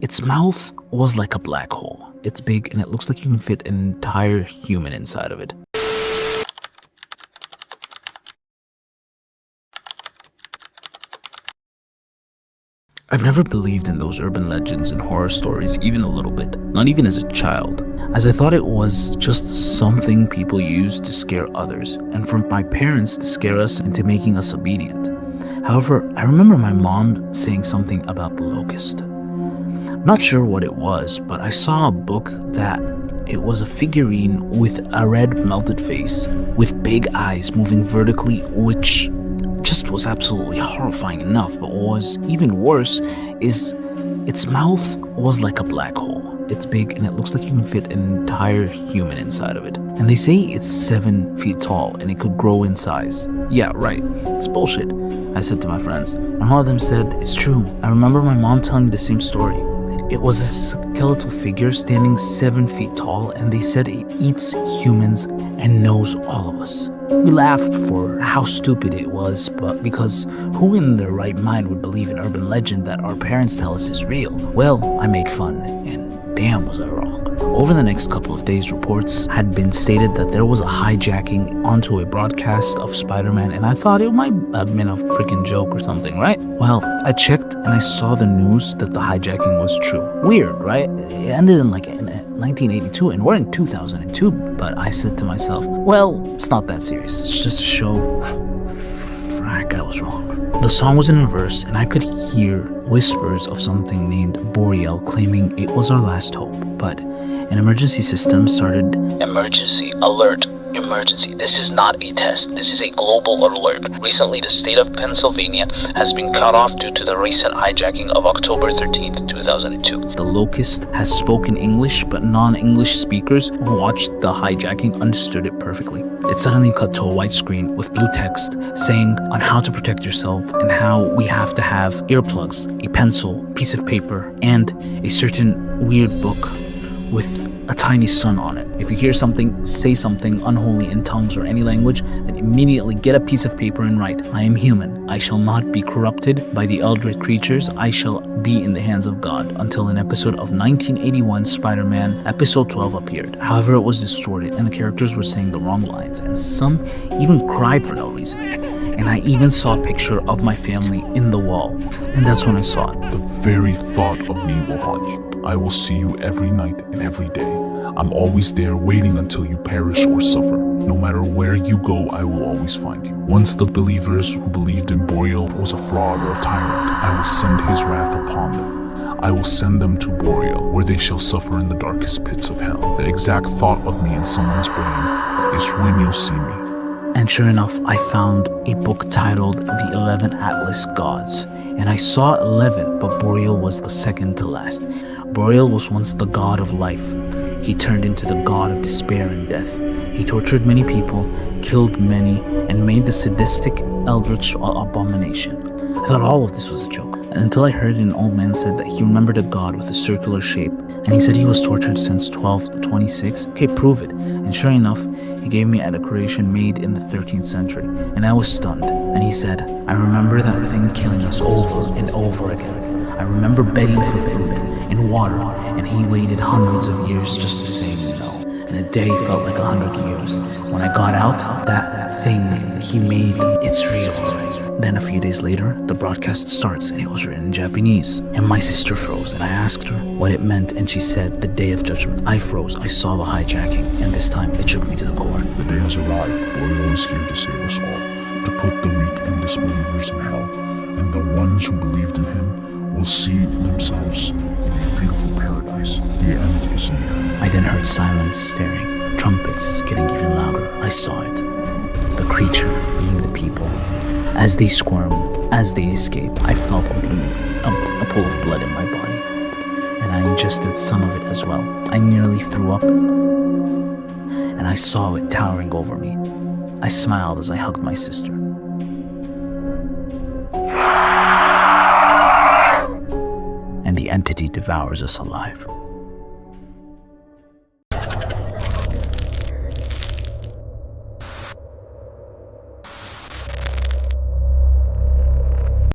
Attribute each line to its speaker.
Speaker 1: Its mouth was like a black hole. It's big and it looks like you can fit an entire human inside of it. I've never believed in those urban legends and horror stories even a little bit, not even as a child, as I thought it was just something people used to scare others, and from my parents to scare us into making us obedient. However, I remember my mom saying something about the Locust. I'm not sure what it was, but I saw a book that it was a figurine with a red melted face, with big eyes moving vertically, which just was absolutely horrifying enough, but what was even worse is its mouth was like a black hole. It's big and it looks like you can fit an entire human inside of it. And they say it's 7 feet tall and it could grow in size. Yeah, right. It's bullshit, I said to my friends. And one of them said, it's true. I remember my mom telling me the same story. It was a skeletal figure standing 7 feet tall, and they said it eats humans and knows all of us. We laughed for how stupid it was, but because who in their right mind would believe an urban legend that our parents tell us is real? Well, I made fun, and damn was I wrong. Over the next couple of days, reports had been stated that there was a hijacking onto a broadcast of Spider-Man, and I thought it might have been a freaking joke or something, right? Well, I checked and I saw the news that the hijacking was true. Weird, right? It ended in 1982 and we're in 2002, but I said to myself, well, it's not that serious. It's just a show. Frack, I was wrong. The song was in reverse and I could hear whispers of something named Boreal claiming it was our last hope, but an emergency system started. Emergency alert. Emergency. This is not a test. This is a global alert. Recently, the state of Pennsylvania has been cut off due to the recent hijacking of October 13th, 2002. The Locust has spoken English, but non-English speakers who watched the hijacking understood it perfectly. It suddenly cut to a white screen with blue text saying on how to protect yourself and how we have to have earplugs, a pencil, piece of paper, and a certain weird book with a tiny sun on it. If you hear something, say something unholy in tongues or any language, then immediately get a piece of paper and write, I am human. I shall not be corrupted by the eldritch creatures. I shall be in the hands of God. Until an episode of 1981 Spider-Man episode 12 appeared. However, it was distorted and the characters were saying the wrong lines, and some even cried for no reason. And I even saw a picture of my family in the wall, and that's when I saw it.
Speaker 2: The very thought of me will haunt you. I will see you every night and every day. I'm always there waiting until you perish or suffer. No matter where you go, I will always find you. Once the believers who believed in Boreal was a fraud or a tyrant, I will send his wrath upon them. I will send them to Boreal, where they shall suffer in the darkest pits of hell. The exact thought of me in someone's brain is when you'll see me.
Speaker 1: And sure enough, I found a book titled The 11 Atlas Gods. And I saw 11, but Boreal was the second to last. Boreal was once the god of life. He turned into the god of despair and death. He tortured many people, killed many, and made the sadistic eldritch abomination. I thought all of this was a joke, until I heard an old man said that he remembered a god with a circular shape, and he said he was tortured since 12 to 26. Okay, prove it. And sure enough, he gave me a decoration made in the 13th century, and I was stunned. And he said, I remember that thing killing us over and over again. I remember begging for food and water, and he waited hundreds of years just to say no. And a day felt like 100 years. When I got out, that thing he made, it's real. Then a few days later, the broadcast starts, and it was written in Japanese. And my sister froze, and I asked her what it meant, and she said, the day of judgment. I froze, I saw the hijacking, and this time it shook me to the core.
Speaker 2: The day has arrived. Boreal is here to save us all, to put the weak and disbelievers in hell, and the ones who believed in him will see themselves in a beautiful paradise. The end is near.
Speaker 1: I then heard silence staring, trumpets getting even louder. I saw it. The creature eating the people. As they squirm, as they escape, I felt a pool of blood in my body. And I ingested some of it as well. I nearly threw up. And I saw it towering over me. I smiled as I hugged my sister. And the entity devours us alive.